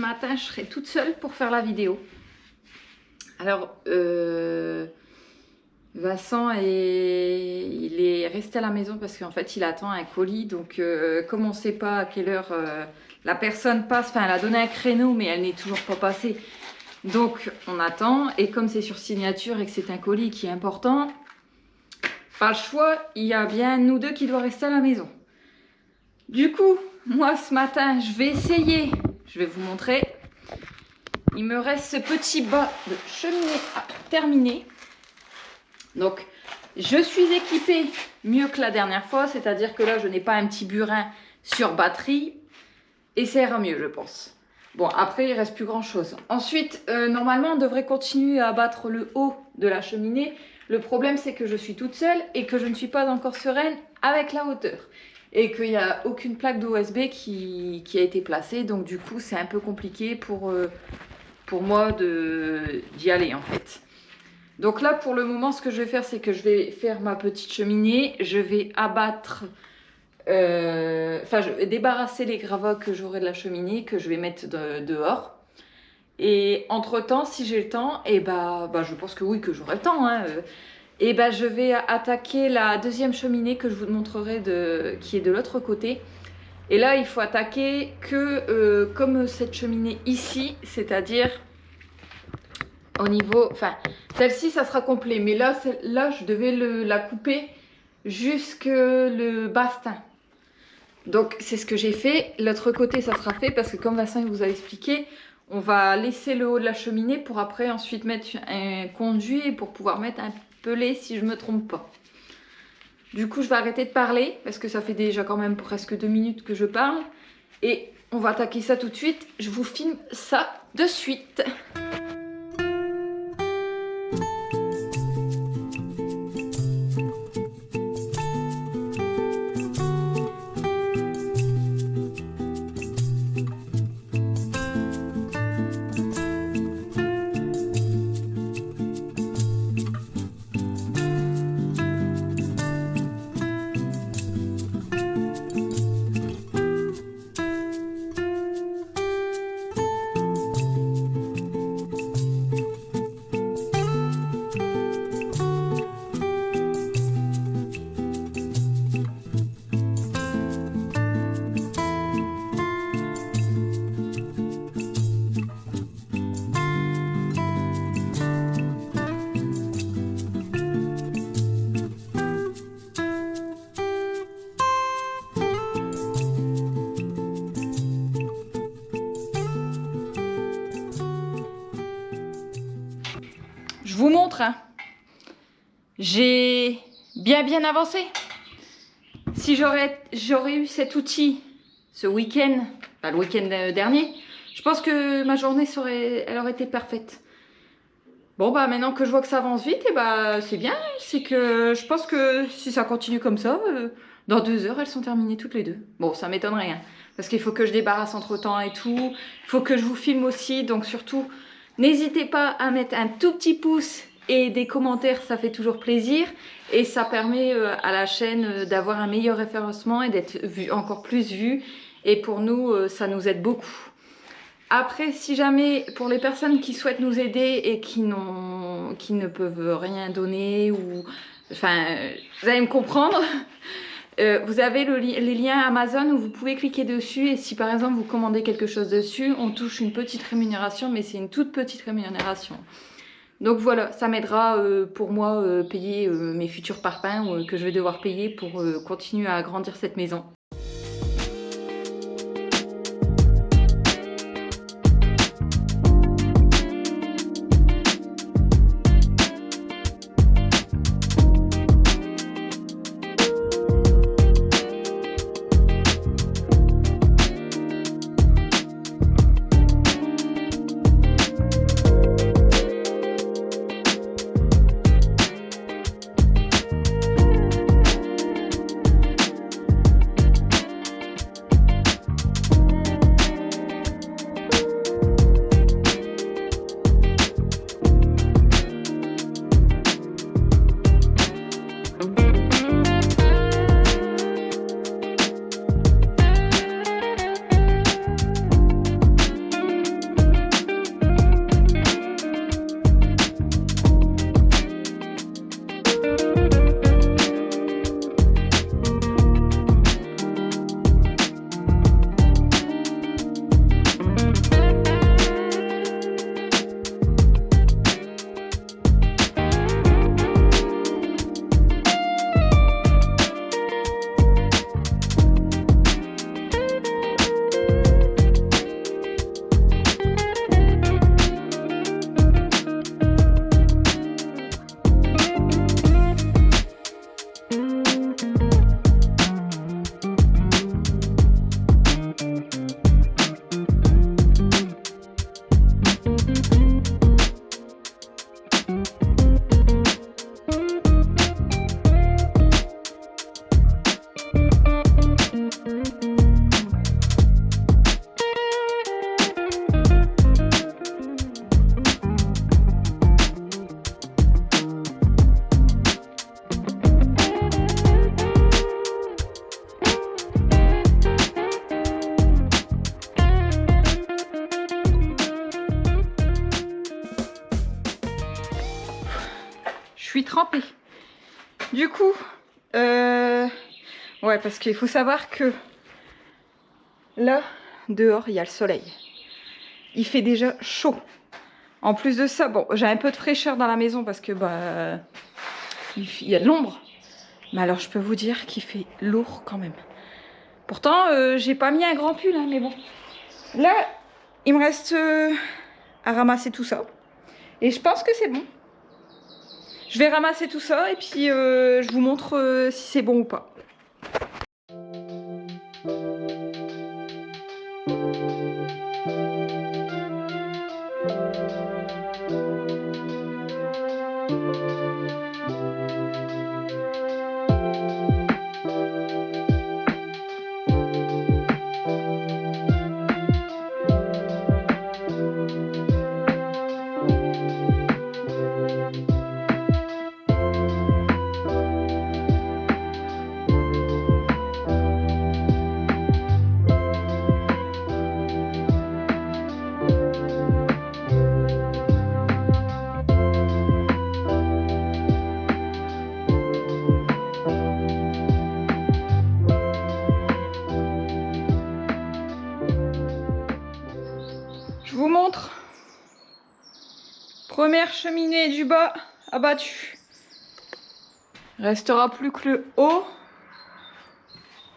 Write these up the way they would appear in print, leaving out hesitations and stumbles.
matin, je serai toute seule pour faire la vidéo. Alors, Vincent, il est resté à la maison parce qu'en fait, il attend un colis. Donc, comme on ne sait pas à quelle heure la personne passe, enfin, elle a donné un créneau, mais elle n'est toujours pas passée. Donc, on attend. Et comme c'est sur signature et que c'est un colis qui est important, pas le choix, il y a bien nous deux qui doivent rester à la maison. Du coup, moi, ce matin, je vais essayer. Je vais vous montrer. Il me reste ce petit bas de cheminée à terminer. Donc, je suis équipée mieux que la dernière fois. C'est-à-dire que là, je n'ai pas un petit burin sur batterie. Et ça ira mieux, je pense. Bon, après, il ne reste plus grand-chose. Ensuite, normalement, on devrait continuer à abattre le haut de la cheminée. Le problème, c'est que je suis toute seule et que je ne suis pas encore sereine avec la hauteur. Et qu'il n'y a aucune plaque d'OSB qui a été placée. Donc, du coup, c'est un peu compliqué pour moi d'y aller, en fait. Donc là, pour le moment, ce que je vais faire, c'est que je vais faire ma petite cheminée. Je vais abattre... je vais débarrasser les gravats que j'aurai de la cheminée, que je vais mettre dehors. Et entre-temps, si j'ai le temps, et je pense que oui, que j'aurai le temps, hein, je vais attaquer la deuxième cheminée que je vous montrerai qui est de l'autre côté. Et là, il faut attaquer que comme cette cheminée ici, c'est-à-dire au niveau... Enfin, celle-ci, ça sera complet. Mais là, je devais la couper jusque le bastin. Donc, c'est ce que j'ai fait. L'autre côté, ça sera fait parce que comme Vincent vous a expliqué, on va laisser le haut de la cheminée pour après ensuite mettre un conduit et pour pouvoir mettre un pelet si je ne me trompe pas. Du coup, je vais arrêter de parler parce que ça fait déjà quand même presque 2 minutes que je parle. Et on va attaquer ça tout de suite. Je vous filme ça de suite. Je vous montre, hein. J'ai bien avancé. Si j'aurais eu cet outil ce week-end, le week-end dernier, je pense que ma journée elle aurait été parfaite. Bon, maintenant que je vois que ça avance vite, c'est bien. C'est que je pense que si ça continue comme ça, dans 2 heures, elles sont terminées toutes les deux. Bon, ça m'étonnerait, hein, parce qu'il faut que je débarrasse entre-temps et tout. Il faut que je vous filme aussi, donc surtout... N'hésitez pas à mettre un tout petit pouce et des commentaires, ça fait toujours plaisir. Et ça permet à la chaîne d'avoir un meilleur référencement et d'être encore plus vu. Et pour nous, ça nous aide beaucoup. Après, si jamais, pour les personnes qui souhaitent nous aider et qui ne peuvent rien donner, ou, enfin, vous allez me comprendre, vous avez les liens Amazon où vous pouvez cliquer dessus et si par exemple vous commandez quelque chose dessus, on touche une petite rémunération, mais c'est une toute petite rémunération. Donc voilà, ça m'aidera pour moi payer mes futurs parpaings que je vais devoir payer pour continuer à agrandir cette maison. Trempée. Du coup, ouais, parce qu'il faut savoir que là, dehors, il y a le soleil. Il fait déjà chaud. En plus de ça, bon, j'ai un peu de fraîcheur dans la maison parce que bah, il y a de l'ombre. Mais alors, je peux vous dire qu'il fait lourd quand même. Pourtant, j'ai pas mis un grand pull, hein, mais bon. Là, il me reste à ramasser tout ça. Et je pense que c'est bon. Je vais ramasser tout ça et puis je vous montre si c'est bon ou pas. Je vous montre. Première cheminée du bas abattue. Restera plus que le haut.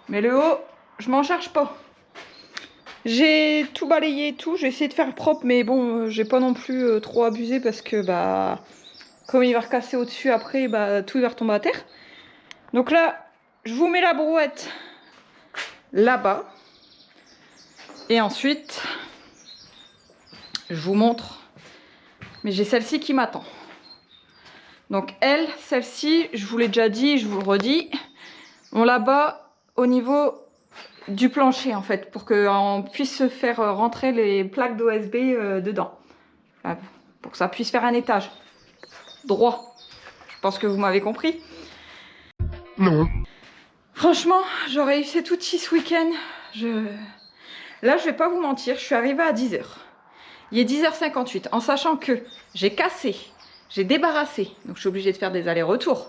Mais le haut, je m'en charge pas. J'ai tout balayé et tout. J'ai essayé de faire propre, mais bon, j'ai pas non plus trop abusé parce que bah, comme il va recasser au-dessus après, bah, tout va retomber à terre. Donc là, je vous mets la brouette là-bas. Et ensuite, je vous montre. Mais j'ai celle-ci qui m'attend. Donc elle, celle-ci, je vous l'ai déjà dit, je vous le redis. On la bat au niveau du plancher en fait, pour qu'on puisse faire rentrer les plaques d'OSB dedans. Pour que ça puisse faire un étage droit. Je pense que vous m'avez compris. Non. Franchement, j'aurais réussi tout ce week-end. Là, je vais pas vous mentir, je suis arrivée à 10h. Il est 10h58, en sachant que j'ai cassé, j'ai débarrassé, donc je suis obligée de faire des allers-retours.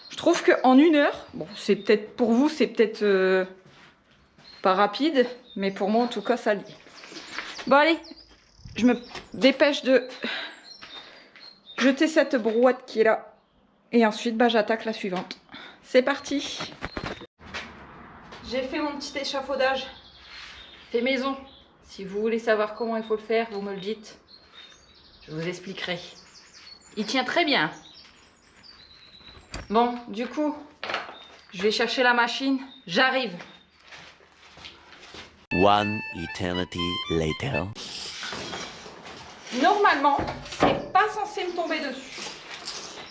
Je trouve qu'en 1 heure, bon, c'est peut-être pour vous, c'est peut-être pas rapide, mais pour moi en tout cas, ça l'est. Bon allez, je me dépêche de jeter cette brouette qui est là, et ensuite bah, j'attaque la suivante. C'est parti. J'ai fait mon petit échafaudage, fait maison. Si vous voulez savoir comment il faut le faire, vous me le dites. Je vous expliquerai. Il tient très bien. Bon, du coup, je vais chercher la machine. J'arrive. One eternity later. Normalement, c'est pas censé me tomber dessus.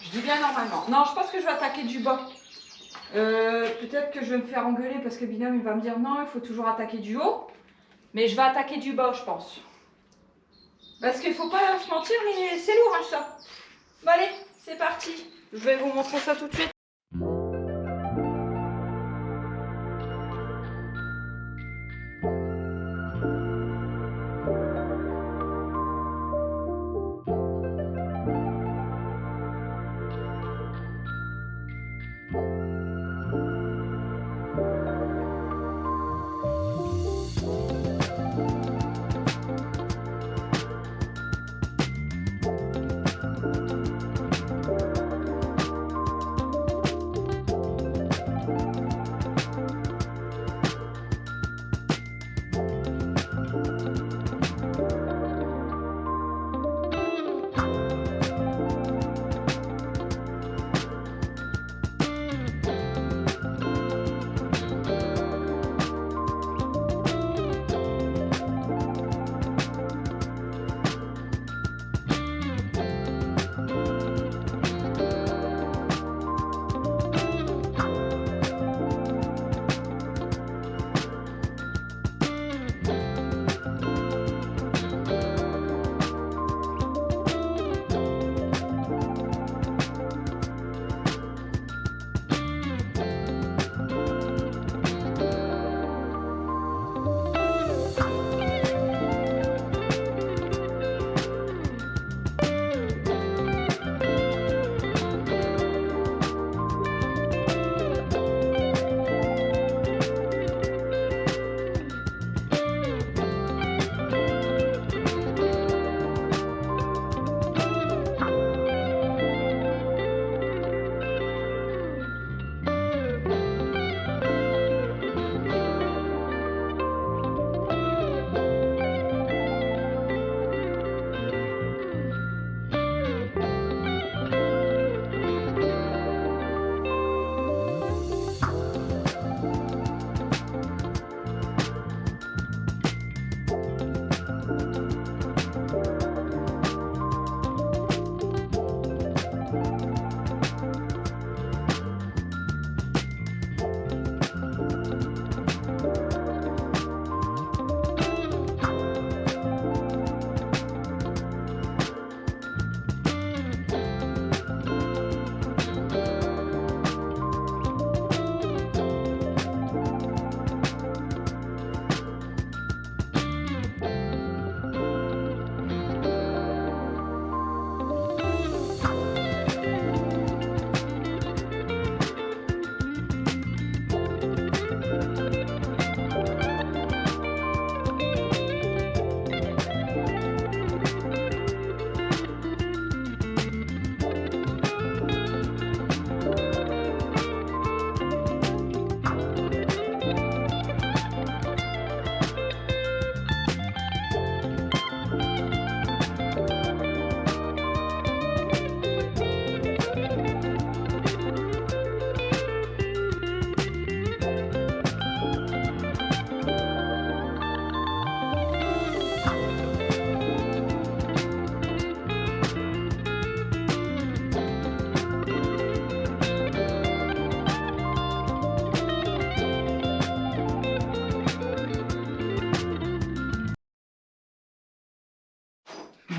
Je dis bien normalement. Non, je pense que je vais attaquer du bas. Peut-être que je vais me faire engueuler parce que Binôme il va me dire non, il faut toujours attaquer du haut. Mais je vais attaquer du bas, je pense. Parce qu'il faut pas se mentir, mais c'est lourd hein, ça. Bon allez, c'est parti. Je vais vous montrer ça tout de suite.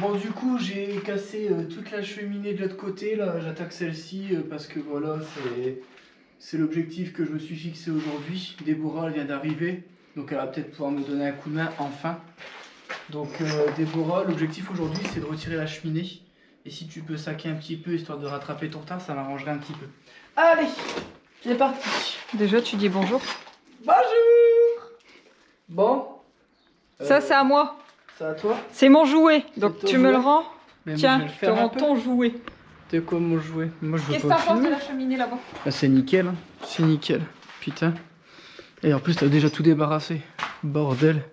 Bon, du coup, j'ai cassé toute la cheminée de l'autre côté. Là, j'attaque celle-ci parce que voilà, c'est l'objectif que je me suis fixé aujourd'hui. Déborah, elle vient d'arriver, donc elle va peut-être pouvoir me donner un coup de main enfin. Donc, Déborah, l'objectif aujourd'hui, c'est de retirer la cheminée. Et si tu peux saquer un petit peu histoire de rattraper ton retard, ça m'arrangerait un petit peu. Allez, c'est parti. Déjà, tu dis bonjour. Bonjour. Bon. Ça, c'est à moi. C'est à toi. C'est mon jouet. Donc, ton tu me le jouet. rends. Mais moi, je Tiens, vais le je te faire un rends peu. ton jouet. C'est quoi mon jouet? Moi, je veux Qu'est-ce que pas t'en penses de filmer. la cheminée là-bas? Ah, c'est nickel, hein. C'est nickel. Putain. Et en plus, t'as déjà tout débarrassé. Bordel.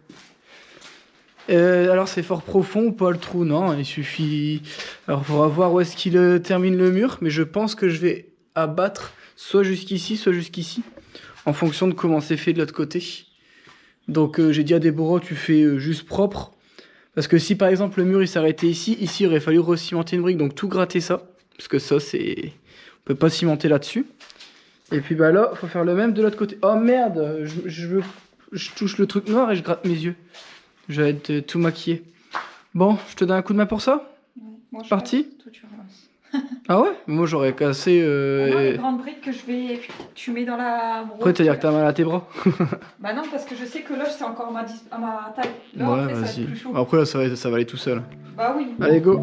Alors, c'est fort profond ou pas le trou? Non, il suffit. Alors, on va voir où est-ce qu'il termine le mur. Mais je pense que je vais abattre soit jusqu'ici, soit jusqu'ici. En fonction de comment c'est fait de l'autre côté. Donc, j'ai dit à Déborah, tu fais juste propre. Parce que si par exemple le mur il s'arrêtait ici, il aurait fallu recimenter une brique. Donc, tout gratter ça. Parce que ça, c'est. On peut pas cimenter là-dessus. Et puis bah là, faut faire le même de l'autre côté. Oh merde, je touche le truc noir et je gratte mes yeux. Je vais être tout maquillé. Bon, je te donne un coup de main pour ça? Moi, je Parti? passe, toi, tu ramasses. Ah ouais? Moi j'aurais cassé... Ah non, les grandes briques que tu mets dans la brosse. Après, t'as dire que t'as mal à tes bras? Bah non, parce que je sais que là, c'est encore à ma taille. Là, Ouais, après, ça va vas-y. être plus chaud. Après là, ça va aller tout seul. Bah oui. Allez, go!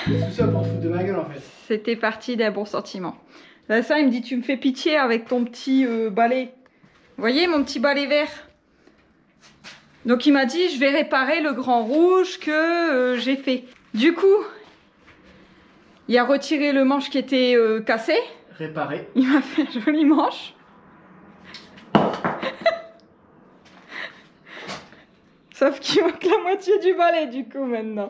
C'est tout ça pour te foutre de ma gueule en fait. C'était parti d'un bon sentiment. Là, ça, il me dit, tu me fais pitié avec ton petit balai. Vous voyez, mon petit balai vert. Donc, il m'a dit, je vais réparer le grand rouge que j'ai fait. Du coup, il a retiré le manche qui était cassé. Réparé. Il m'a fait un joli manche. Sauf qu'il manque la moitié du balai, du coup, maintenant.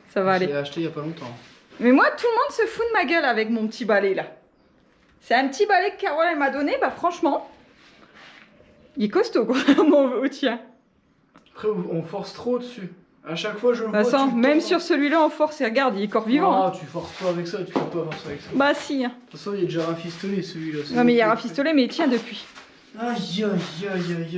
Ça va Je aller. l'ai acheté il y a pas longtemps. Mais moi, tout le monde se fout de ma gueule avec mon petit balai, là. C'est un petit balai que Carole, elle m'a donné. Bah, franchement, il est costaud, contrairement au tien. Après, on force trop dessus. À chaque fois, je le vois. Vincent, tu le même tends. sur celui-là, on force. Et regarde, il est corps vivant. Non, Hein. tu forces pas avec ça, tu peux pas forcer avec ça. Bah, si. Hein. De toute façon, il est déjà rafistolé celui-là. Non, mais il a rafistolé, mais il tient depuis. Aïe, aïe, aïe, aïe, aïe.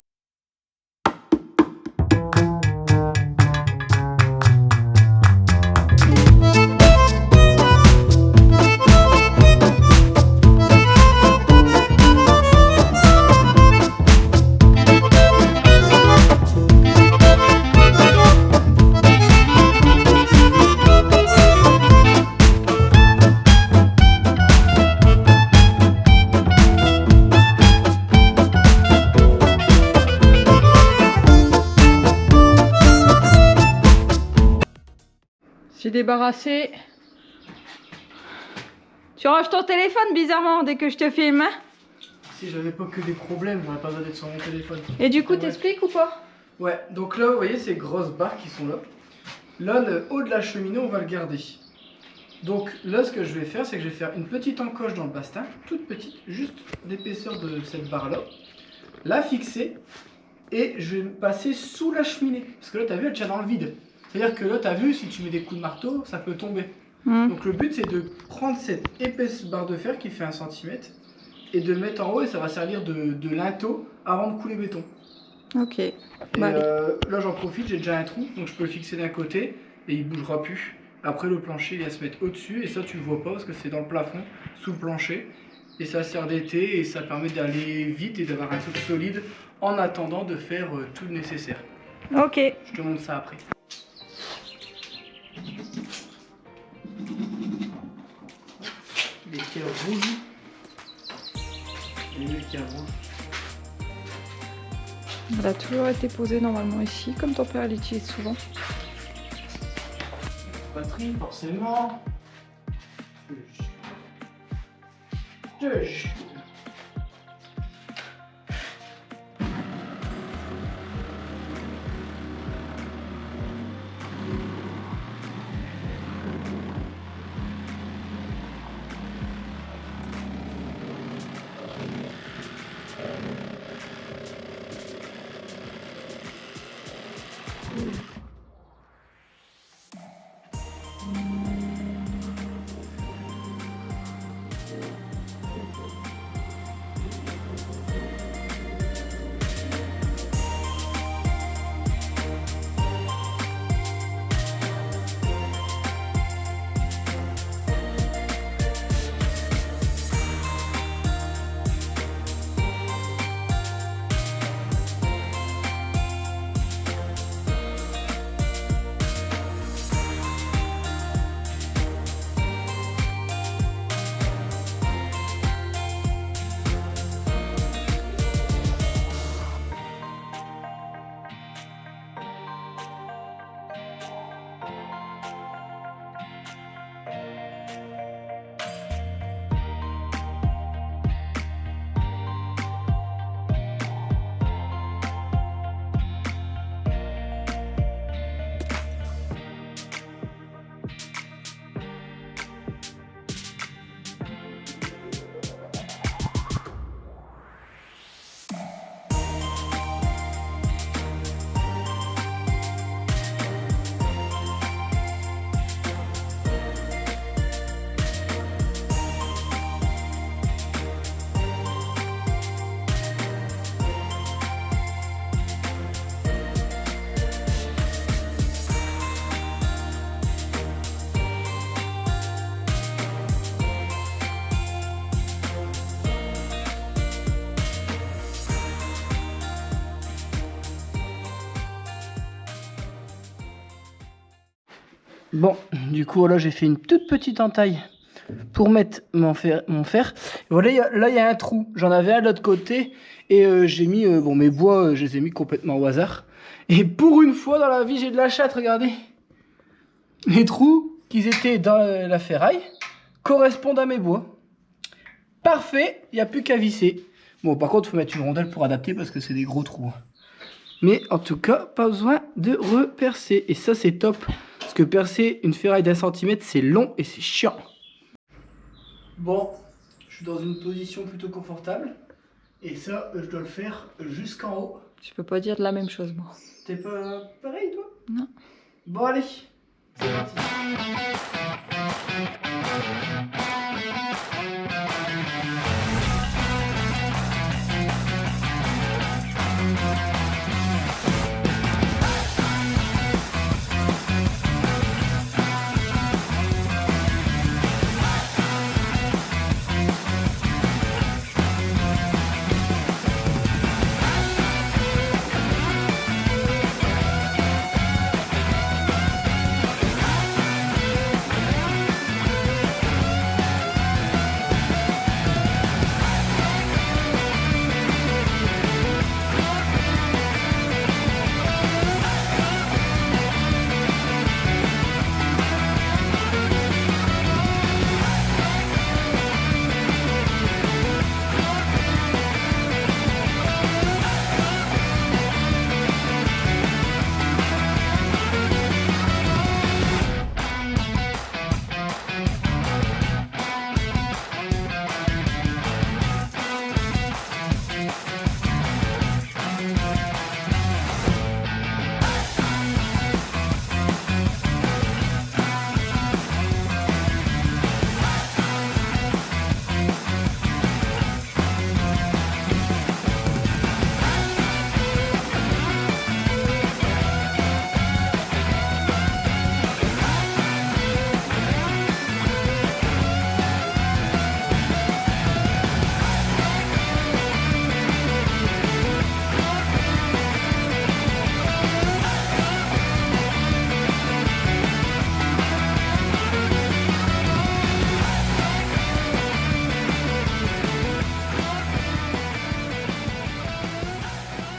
J'ai débarrassé. Tu ranges ton téléphone bizarrement dès que je te filme. Hein. Si j'avais pas que des problèmes, j'aurais pas besoin d'être sur mon téléphone. Et du coup, Ouais. t'expliques ou pas? Ouais, donc là, vous voyez ces grosses barres qui sont là. Là, le haut de la cheminée, on va le garder. Donc là, ce que je vais faire, c'est que je vais faire une petite encoche dans le bastin, toute petite, juste l'épaisseur de cette barre-là. La fixer et je vais me passer sous la cheminée. Parce que là, t'as vu, elle tient dans le vide. C'est-à-dire que là, t'as vu, si tu mets des coups de marteau, ça peut tomber. Donc le but, c'est de prendre cette épaisse barre de fer qui fait 1 cm et de le mettre en haut et ça va servir de linteau avant de couler béton. Ok. Et Bah, là, j'en profite, j'ai déjà un trou, donc je peux le fixer d'un côté et il bougera plus. Après, le plancher, il va se mettre au-dessus et ça, tu le vois pas parce que c'est dans le plafond, sous le plancher. Et ça sert d'été et ça permet d'aller vite et d'avoir un truc solide en attendant de faire tout le nécessaire. ok. Je te montre ça après. Les pierres rouges. Et les pierres rouges. Elle a toujours été posée normalement ici, comme ton père l'utilise souvent. Batterie, forcément. Tush. Bon, du coup, là, j'ai fait une toute petite entaille pour mettre mon fer. Voilà, là, il y a un trou. J'en avais un de l'autre côté. Et j'ai mis, bon, mes bois, je les ai mis complètement au hasard. Et pour une fois dans la vie, j'ai de la chatte, regardez. Les trous qui étaient dans la ferraille correspondent à mes bois. Parfait, il n'y a plus qu'à visser. Bon, par contre, il faut mettre une rondelle pour adapter parce que c'est des gros trous. Mais en tout cas, pas besoin de repercer. Et ça, c'est top. Parce que percer une ferraille d'1 centimètre, c'est long et c'est chiant. Bon, je suis dans une position plutôt confortable. Et ça, je dois le faire jusqu'en haut. Je peux pas dire de la même chose, moi. T'es pas pareil, toi? Non. Bon, allez. C'est parti.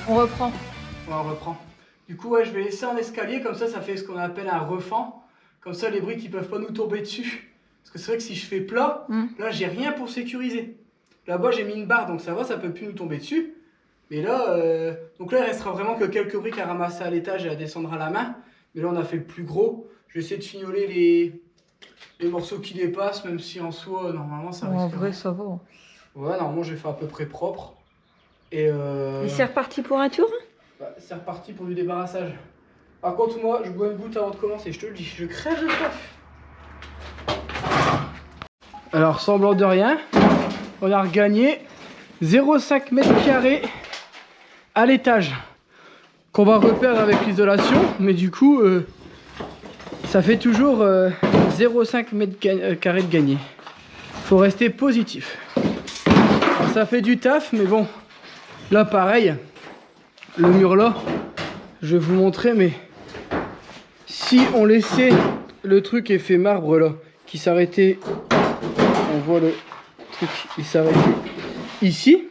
On reprend. Ouais, on reprend. Du coup, ouais, je vais laisser en escalier, comme ça fait ce qu'on appelle un refend. Comme ça, les briques, ils peuvent pas nous tomber dessus. Parce que c'est vrai que si je fais plat, là, j'ai rien pour sécuriser. Là-bas, j'ai mis une barre, donc ça va, ça peut plus nous tomber dessus. Mais là, donc là, il restera vraiment que quelques briques à ramasser à l'étage et à descendre à la main. Mais là, on a fait le plus gros. Je vais essayer de fignoler les morceaux qui dépassent, même si en soi, normalement, ça risque. En vrai, ça va. Ouais, normalement, j'ai fait à peu près propre. Et c'est reparti pour un tour? Bah, c'est reparti pour du débarrassage. Par contre, moi, je bois une goutte avant de commencer, je te le dis, je crève de soif. Alors, semblant de rien, on a regagné 0,5 m² à l'étage. Qu'on va reperdre avec l'isolation, mais du coup, ça fait toujours 0,5 m² de gagné. Faut rester positif. Alors, ça fait du taf, mais bon. Là pareil, le mur là, je vais vous montrer, mais si on laissait le truc effet marbre là, qui s'arrêtait, on voit le truc, il s'arrêtait ici,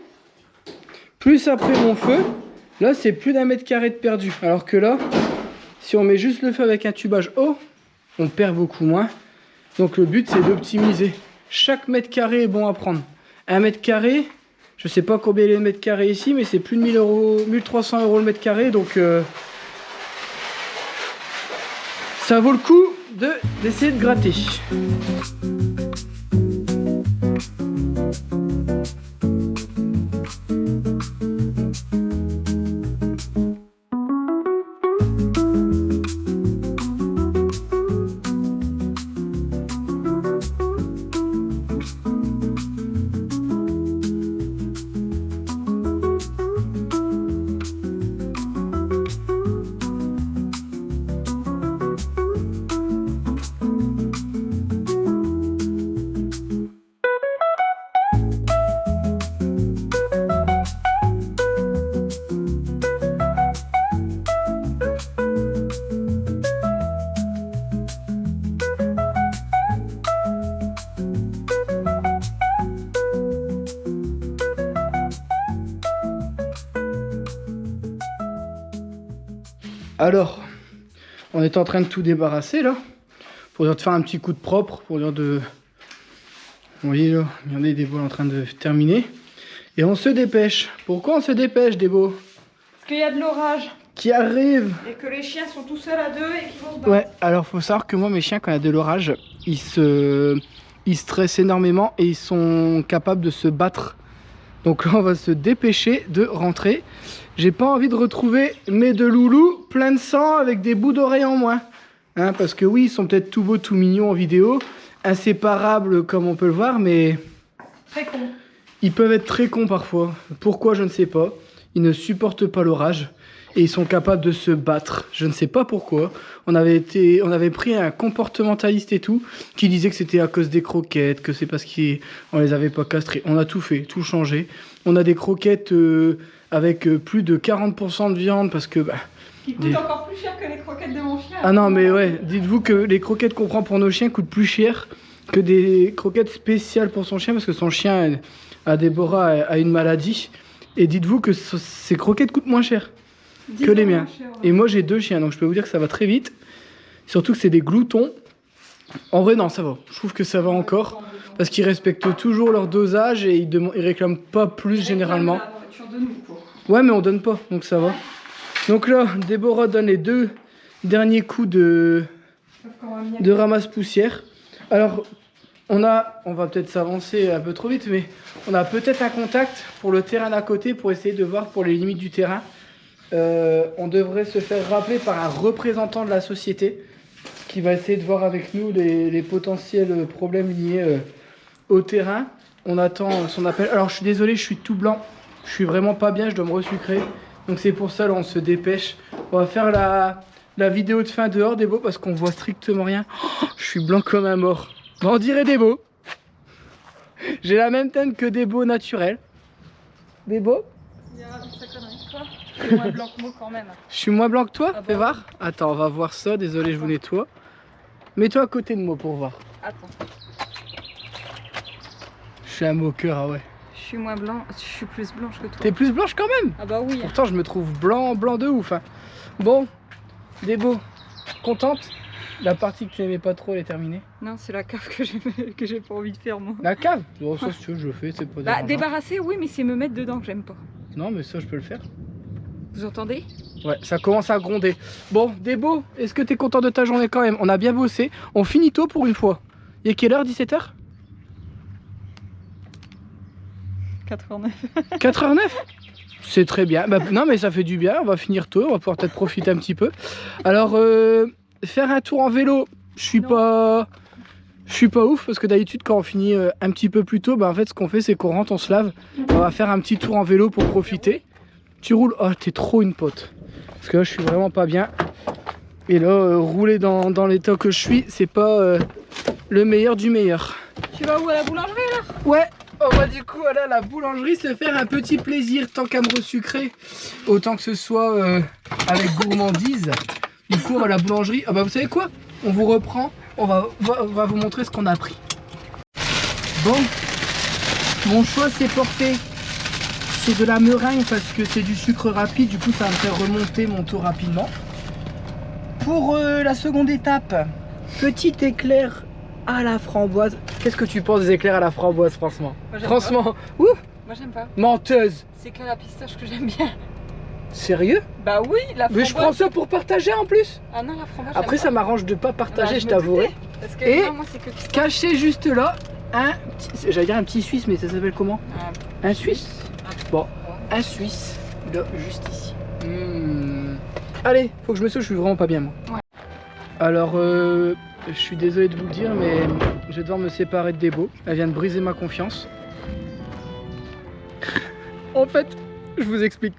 plus après mon feu, là c'est plus d'1 m² de perdu, alors que là, si on met juste le feu avec un tubage haut, on perd beaucoup moins. Donc le but c'est d'optimiser, chaque m² est bon à prendre. 1 m², je sais pas combien il est le m² ici, mais c'est plus de 1300 € le m², donc ça vaut le coup d'essayer de gratter. Alors, on est en train de tout débarrasser là. Pour dire de faire un petit coup de propre. Pour dire de... Vous voyez là, regardez Débo est en train de terminer. Et on se dépêche. Pourquoi on se dépêche Débo? Parce qu'il y a de l'orage. Qui arrive. Et que les chiens sont tout seuls à deux et qu'ils vont se battre. Ouais, alors faut savoir que moi mes chiens quand il y a de l'orage, ils stressent énormément et ils sont capables de se battre. Donc là on va se dépêcher de rentrer. J'ai pas envie de retrouver mes deux loulous pleins de sang avec des bouts d'oreilles en moins. Hein, parce que oui, ils sont peut-être tout beaux, tout mignons en vidéo, inséparables comme on peut le voir, mais... Très con. Ils peuvent être très cons parfois. Pourquoi, je ne sais pas. Ils ne supportent pas l'orage. Et ils sont capables de se battre. Je ne sais pas pourquoi. On avait pris un comportementaliste et tout, qui disait que c'était à cause des croquettes, que c'est parce qu'on les avait pas castrés. On a tout fait, tout changé. On a des croquettes avec plus de 40% de viande parce que... Qui coûtent encore plus cher que les croquettes de mon chien. Ah non mais ouais, dites-vous que les croquettes qu'on prend pour nos chiens coûtent plus cher que des croquettes spéciales pour son chien parce que son chien, à Déborah, a une maladie. Et dites-vous que ces croquettes coûtent moins cher que les miens. Cher, ouais. Et moi j'ai 2 chiens donc je peux vous dire que ça va très vite. Surtout que c'est des gloutons. En vrai non ça va, je trouve que ça va encore. Parce qu'ils respectent toujours leur dosage et ils réclament pas plus généralement. La nourriture de nous, quoi. Ouais mais on donne pas donc ça va. Donc là Déborah donne les 2 derniers coups de ramasse-poussière. Alors on va peut-être s'avancer un peu trop vite mais on a peut-être un contact pour le terrain d'à côté pour essayer de voir pour les limites du terrain. On devrait se faire rappeler par un représentant de la société qui va essayer de voir avec nous les potentiels problèmes liés au terrain. On attend son appel. Alors je suis désolé, je suis tout blanc. Je suis vraiment pas bien, je dois me resucrer. Donc c'est pour ça, là on se dépêche. On va faire la vidéo de fin dehors Débo parce qu'on voit strictement rien. Oh, je suis blanc comme un mort. On dirait Débo. J'ai la même teinte que Débo naturel. Débo? Je suis moins blanc que moi quand même. Je suis moins blanc que toi, Ah bon? fais voir. Attends, on va voir ça. Désolé, je vous nettoie. Mets-toi à côté de moi pour voir. Attends. Je suis un moqueur, ah ouais. Je suis moins blanc, je suis plus blanche que toi. T'es plus blanche quand même. Ah bah oui. Pourtant, je me trouve blanc de ouf. Hein. Bon, Débo, contente? La partie que tu n'aimais pas trop, elle est terminée. Non, c'est la cave que j'ai pas envie de faire moi. La cave? Bon, ça, si tu veux, je le fais, c'est pas Bah dérangeant. débarrasser, oui, mais c'est me mettre dedans que j'aime pas. Non, mais ça, je peux le faire. Vous entendez? Ouais, ça commence à gronder. Bon, Débo, est-ce que t'es content de ta journée quand même? On a bien bossé. On finit tôt pour une fois. Il est quelle heure? 17h? 4h09. 4h09? C'est très bien. Bah, non, mais ça fait du bien. On va finir tôt. On va pouvoir peut-être profiter un petit peu. Alors, faire un tour en vélo, je suis pas ouf parce que d'habitude, quand on finit un petit peu plus tôt, bah, en fait, ce qu'on fait, c'est qu'on rentre, on se lave. On va faire un petit tour en vélo pour profiter. Tu roules? Oh, t'es trop une pote. Parce que là, je suis vraiment pas bien. Et là, rouler dans l'état que je suis, c'est pas le meilleur du meilleur. Tu vas où, à la boulangerie là? Ouais, on va du coup aller à la boulangerie se faire un petit plaisir tant qu'à me resucrer. Autant que ce soit avec gourmandise. Du coup, on va à la boulangerie. Ah bah, vous savez quoi? On vous reprend. On va vous montrer ce qu'on a pris. Bon, mon choix s'est porté. C'est de la meringue parce que c'est du sucre rapide. Du coup, ça va me faire remonter mon taux rapidement. Pour la seconde étape, petit éclair à la framboise. Qu'est-ce que tu penses des éclairs à la framboise, franchement? Franchement, ouh, Moi j'aime pas. menteuse. C'est que la pistache que j'aime bien. Sérieux? Bah oui, la framboise. Mais je prends ça pour partager en plus. Ah non, la framboise. Après, ça m'arrange de pas partager, je t'avouerai. Parce que Et non, moi c'est que pistache. caché juste là, j'allais dire un petit Suisse, mais ça s'appelle comment? Un Suisse? Bon, un Suisse, là, juste ici. Allez, faut que je me sauve, je suis vraiment pas bien moi. Ouais. Alors, je suis désolé de vous le dire, mais je vais devoir me séparer de Débo. Elle vient de briser ma confiance. En fait, je vous explique.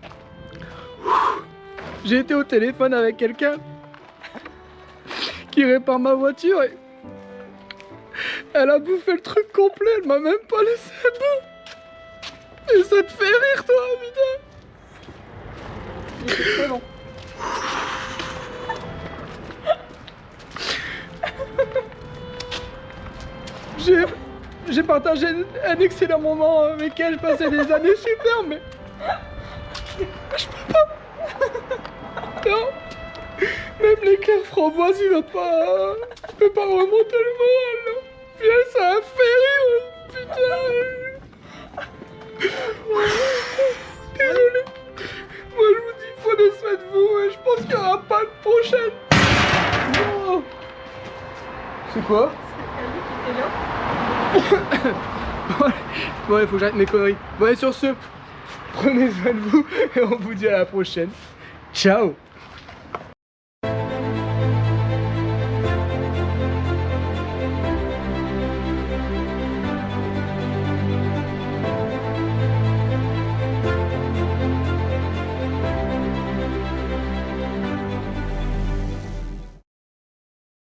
J'ai été au téléphone avec quelqu'un qui répare ma voiture et elle a bouffé le truc complet, elle m'a même pas laissé un bout. Et ça te fait rire toi, putain. Il était très long. J'ai partagé un excellent moment avec elle, je passais des années super, mais je peux pas. Non, Même l'éclair framboise, il va pas... Il peut pas remonter le moral. Viens, ça a fait rire. Putain. Désolé. Moi, je vous dis, prenez soin de vous. Et je pense qu'il n'y aura pas de prochaine. Non. C'est quoi? Bon, il faut que j'arrête mes conneries. Bon, et sur ce, prenez soin de vous et on vous dit à la prochaine. Ciao.